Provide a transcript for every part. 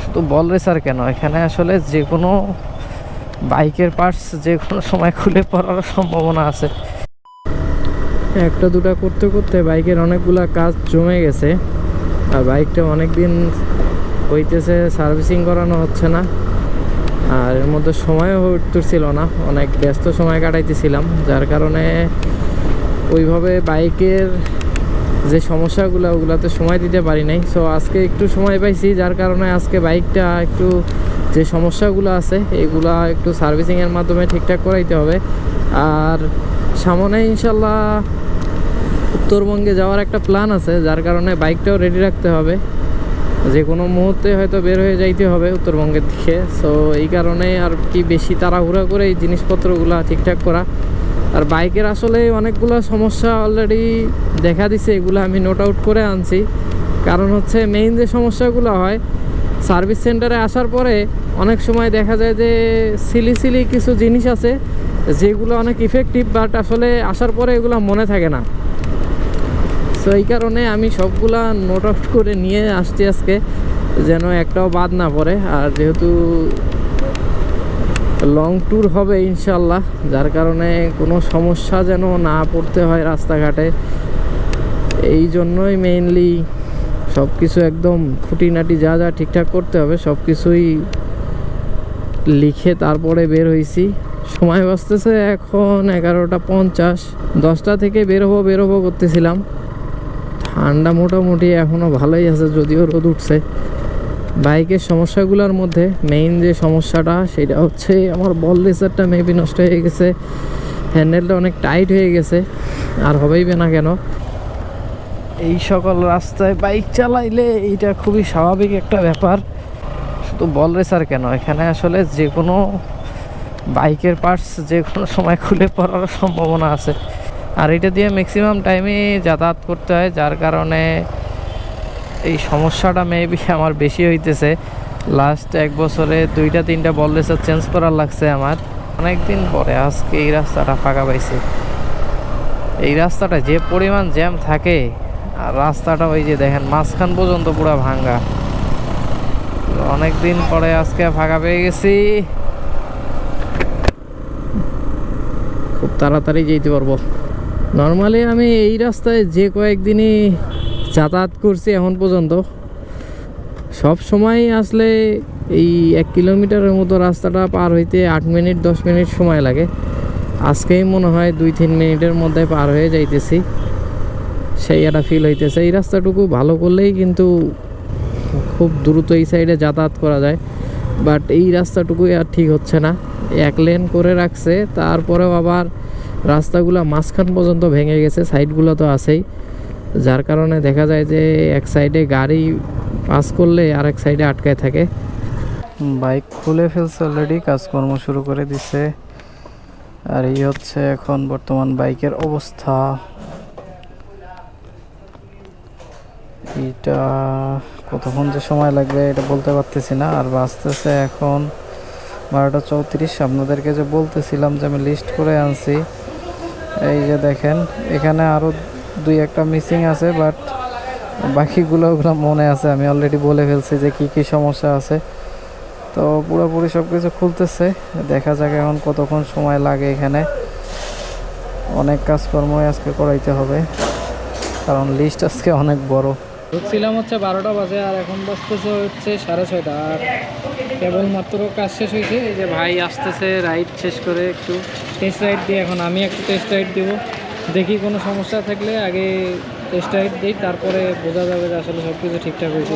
শুধু বল রেসার কেন, এখানে আসলে যে কোনো বাইকের পার্টস যে কোনো সময় খুলে পড়ার সম্ভাবনা আছে। একটা দুটা করতে করতে বাইকের অনেকগুলা কাজ জমে গেছে, আর বাইকটা অনেক দিন হইতেছে সার্ভিসিং করানো হচ্ছে না, আর এর মধ্যে সময়ও উঠতেছিল না, অনেক ব্যস্ত সময় কাটাইতেছিলাম, যার কারণে ওইভাবে বাইকের যে সমস্যাগুলো ওগুলোতে সময় দিতে পারি নাই। সো আজকে একটু সময় পাইছি, যার কারণে আজকে বাইকটা একটু যে সমস্যাগুলো আছে এইগুলা একটু সার্ভিসিংয়ের মাধ্যমে ঠিকঠাক করাইতে হবে। আর সামনে ইনশাল্লাহ উত্তরবঙ্গে যাওয়ার একটা প্ল্যান আছে, যার কারণে বাইকটাও রেডি রাখতে হবে, যে কোনো মুহূর্তে হয়তো বের হয়ে যাইতে হবে উত্তরবঙ্গের দিকে। সো এই কারণে আর কি বেশি তাড়াহুড়া করে এই জিনিসপত্রগুলো ঠিকঠাক করা। আর বাইকের আসলে অনেকগুলো সমস্যা অলরেডি দেখা দিছে, এগুলো আমি নোট আউট করে আনছি। কারণ হচ্ছে মেইন যে সমস্যাগুলো হয় সার্ভিস সেন্টারে আসার পরে অনেক সময় দেখা যায় যে সিলি কিছু জিনিস আছে যেগুলো অনেক ইফেক্টিভ, বাট আসলে আসার পরে এগুলো মনে থাকে না। সো এই কারণে আমি সবগুলা নোট আউট করে নিয়ে আসছি আজকে, যেন একটাও বাদ না পড়ে। আর যেহেতু লং ট্যুর হবে ইনশাল্লাহ, যার কারণে কোনো সমস্যা যেন না পড়তে হয় রাস্তাঘাটে, এই জন্যই মেইনলি সব কিছু একদম খুঁটিনাটি যা যা ঠিকঠাক করতে হবে সব কিছুই লিখে তারপরে বের হয়েছি। সময় বাঁচতেছে এখন 11:50, 10টা থেকে বের হবো করতেছিলাম। ঠান্ডা মোটামুটি এখনও ভালোই আছে, যদিও রোদ উঠছে। বাইকের সমস্যাগুলোর মধ্যে মেইন যে সমস্যাটা সেটা হচ্ছে আমার বল রেসারটা মেবি নষ্ট হয়ে গেছে, হ্যান্ডেলটা অনেক টাইট হয়ে গেছে, আর হবেই না কেন। এই সকল রাস্তায় বাইক চালাইলে এইটা খুবই স্বাভাবিক একটা ব্যাপার। শুধু বল রেসার কেন, এখানে আসলে যে কোনো বাইকের পার্টস যে কোনো সময় খুলে পড়ার সম্ভাবনা আছে, আর এটা দিয়ে ম্যাক্সিমাম টাইমে যাতায়াত করতে হয়, যার কারণে এই সমস্যাটা মেবি আমার বেশি হইতেছে। লাস্ট 1 বছরে 2-3টা বল রেসার চেঞ্জ করার লাগছে আমার। অনেক দিন পরে আজকে এই রাস্তাটা ফাঁকা পাইছে। এই রাস্তাটা যে পরিমাণ জ্যাম থাকে, আর রাস্তাটা ওই যে দেখেন মাঝখান পর্যন্ত পুরো ভাঙ্গা। অনেক দিন পরে আজকে ফাঁকা পেয়ে গেছি, খুব তাড়াতাড়ি যেতে পারবো। নর্মালি আমি এই রাস্তায় যে কয়েকদিনই যাতায়াত করছি এখন পর্যন্ত, সব সময় আসলে এই 1 কিলোমিটারের মতো রাস্তাটা পার হইতে 8 মিনিট 10 মিনিট সময় লাগে। আজকেই মনে হয় 2-3 মিনিটের মধ্যে পার হয়ে যাইতেছি, সেই একটা ফিল হইতেছে। এই রাস্তাটুকু ভালো করলেই কিন্তু খুব দ্রুত এই সাইডে যাতায়াত করা যায়, বাট এই রাস্তাটুকুই আর ঠিক হচ্ছে না। 1 লেন করে রাখছে, তারপরেও আবার রাস্তাগুলো মাঝখান পর্যন্ত ভেঙে গেছে, সাইডগুলো তো আছেই, যার কারণে দেখা যায় যে এক সাইডে গাড়ি পাস করলে আরেক সাইডে আটকায় থাকে। বাইক খুলে ফেলছে অলরেডি, কাজকর্ম শুরু করে দিছে। আর এই হচ্ছে এখন বর্তমান বাইকের অবস্থা। এটা কতক্ষণ যে সময় লাগবে এটা বলতে পারতেছি না। আর বাজতেছে এখন 12:34। আপনাদেরকে যে বলতেছিলাম যে আমি লিস্ট করে আনছি, এই যে দেখেন এখানে আরও 2-1টা মিসিং আছে, বাট বাকিগুলো ওগুলো মনে আছে, আমি অলরেডি বলে ফেলছি যে কি সমস্যা আছে। তো পুরোপুরি সব কিছু খুলতেছে, দেখা যাক এখন কতক্ষণ সময় লাগে। এখানে অনেক কাজকর্মই আজকে করাইতে হবে, কারণ লিস্ট আজকে অনেক বড়। ঢুকছিলাম হচ্ছে 12টা বাজে, আর এখন বাজতেছে হচ্ছে 6:30। আর কেবলমাত্র কাজ শেষ হয়েছে, এই যে ভাই আসতেছে রাইড শেষ করে, একটু টেস্ট রাইড দিয়ে এখন আমি একটু টেস্ট রাইড দিব। দেখি কোনো সমস্যা থাকলে আগে টেস্ট রাইড দিই, তারপরে বোঝা যাবে যে আসলে সব কিছু ঠিকঠাক হয়েছে।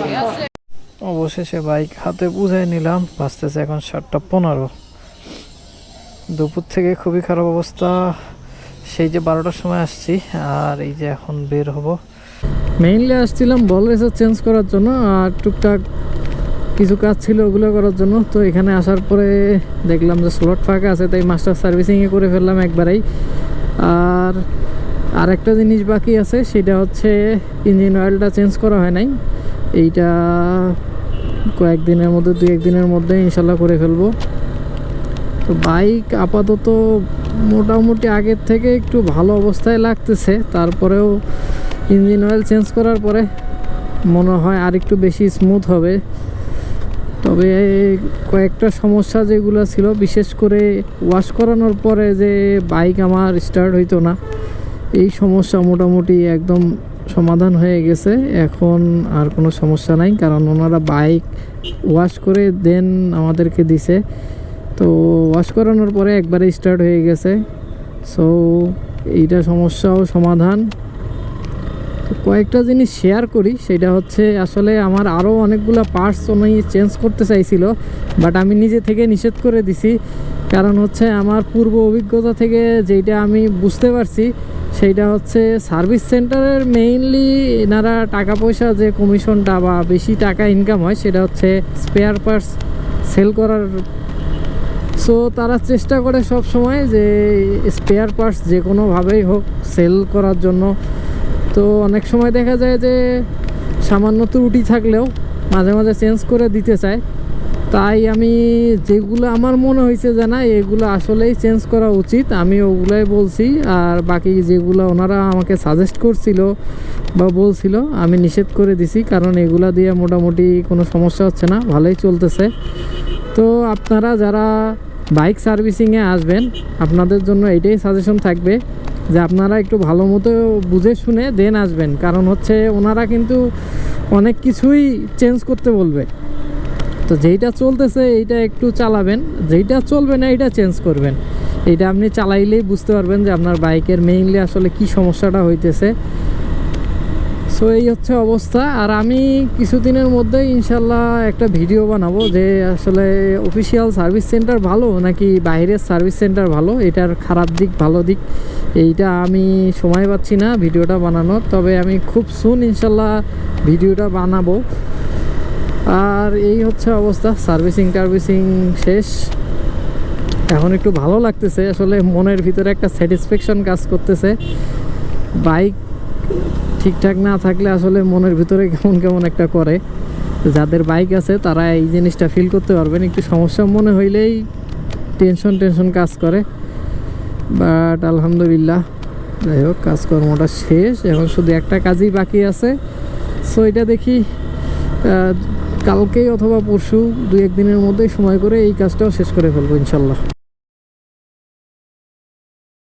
অবশেষে বাইক হাতে বুঝাই নিলাম। বাজতেছে এখন 7:15। দুপুর থেকে খুবই খারাপ অবস্থা, সেই যে 12টার সময় আসছি, আর এই যে এখন বের হব। মেইনলি আসছিলাম বল রেসার চেঞ্জ করার জন্য, আর টুকটাক কিছু কাজ ছিল ওগুলো করার জন্য। তো এখানে আসার পরে দেখলাম যে স্লট ফাঁকা আছে, তাই মাস্টার সার্ভিসিংয়ে করে ফেললাম একবারেই। আর একটা জিনিস বাকি আছে, সেটা হচ্ছে ইঞ্জিন অয়েলটা চেঞ্জ করা হয় নাই। এইটা কয়েকদিনের মধ্যে 2-1 দিনের মধ্যে ইনশাল্লাহ করে ফেলবো। তো বাইক আপাতত মোটামুটি আগের থেকে একটু ভালো অবস্থায় লাগতেছে, তারপরেও ইঞ্জিন অয়েল চেঞ্জ করার পরে মনে হয় আর একটু বেশি স্মুথ হবে। তবে কয়েকটা সমস্যা যেগুলো ছিল, বিশেষ করে ওয়াশ করানোর পরে যে বাইক আমার স্টার্ট হইতো না, এই সমস্যা মোটামুটি একদম সমাধান হয়ে গেছে। এখন আর কোনো সমস্যা নাই, কারণ ওনারা বাইক ওয়াশ করে দেন আমাদেরকে দিছে, তো ওয়াশ করানোর পরে একবারে স্টার্ট হয়ে গেছে। সো এইটা সমস্যাও সমাধান। তো কয়েকটা জিনিস শেয়ার করি, সেটা হচ্ছে আসলে আমার আরও অনেকগুলো পার্টস উনি চেঞ্জ করতে চাইছিল, বাট আমি নিজে থেকে নিষেধ করে দিছি। কারণ হচ্ছে আমার পূর্ব অভিজ্ঞতা থেকে যেটা আমি বুঝতে পারছি, সেইটা হচ্ছে সার্ভিস সেন্টারের মেইনলি এনারা টাকা পয়সা যে কমিশনটা বা বেশি টাকা ইনকাম হয়, সেটা হচ্ছে স্পেয়ার পার্টস সেল করার। সো তারা চেষ্টা করে সব সময় যে স্পেয়ার পার্টস যে কোনোভাবেই হোক সেল করার জন্য। তো অনেক সময় দেখা যায় যে সামান্য ত্রুটি থাকলেও মাঝে মাঝে চেঞ্জ করে দিতে চায়। তাই আমি যেগুলো আমার মনে হয়েছে যে না এগুলো আসলেই চেঞ্জ করা উচিত, আমি ওগুলাই বলছি। আর বাকি যেগুলো ওনারা আমাকে সাজেস্ট করছিল বা বলছিল, আমি নিষেধ করে দিছি, কারণ এগুলা দিয়ে মোটামুটি কোনো সমস্যা হচ্ছে না, ভালোই চলতেছে। তো আপনারা যারা বাইক সার্ভিসিংয়ে আসবেন, আপনাদের জন্য এটাই সাজেশন থাকবে যে আপনারা একটু ভালো মতো বুঝে শুনে দেন আসবেন। কারণ হচ্ছে ওনারা কিন্তু অনেক কিছুই চেঞ্জ করতে বলবে, তো যেইটা চলতেছে এইটা একটু চালাবেন, যেইটা চলবে না এইটা চেঞ্জ করবেন। এইটা আপনি চালাইলেই বুঝতে পারবেন যে আপনার বাইকের মেইনলি আসলে কি সমস্যাটা হইতেছে। সো এই হচ্ছে অবস্থা। আর আমি কিছুদিনের মধ্যেই ইনশাল্লাহ একটা ভিডিও বানাবো যে আসলে অফিসিয়াল সার্ভিস সেন্টার ভালো নাকি বাইরের সার্ভিস সেন্টার ভালো, এটার খারাপ দিক ভালো দিক এইটা আমি সময় পাচ্ছি না ভিডিওটা বানানোর। তবে আমি খুব সুন ইনশাল্লাহ ভিডিওটা বানাবো। আর এই হচ্ছে অবস্থা, সার্ভিসিং শেষ। এখন একটু ভালো লাগতেছে, আসলে মনের ভিতরে একটা স্যাটিসফ্যাকশন কাজ করতেছে। বাইক ঠিকঠাক না থাকলে আসলে মনের ভিতরে কেমন কেমন একটা করে। যাদের বাইক আছে তারা এই জিনিসটা ফিল করতে পারবেন, একটু সমস্যা মনে হইলেই টেনশন কাজ করে। বাট আলহামদুলিল্লাহ, যাই হোক কাজকর্মটা শেষ, এখন শুধু একটা কাজই বাকি আছে। সো এটা দেখি কালকেই অথবা পরশু 2-1 দিনের মধ্যেই সময় করে এই কাজটাও শেষ করে ফেলবো ইনশাল্লাহ।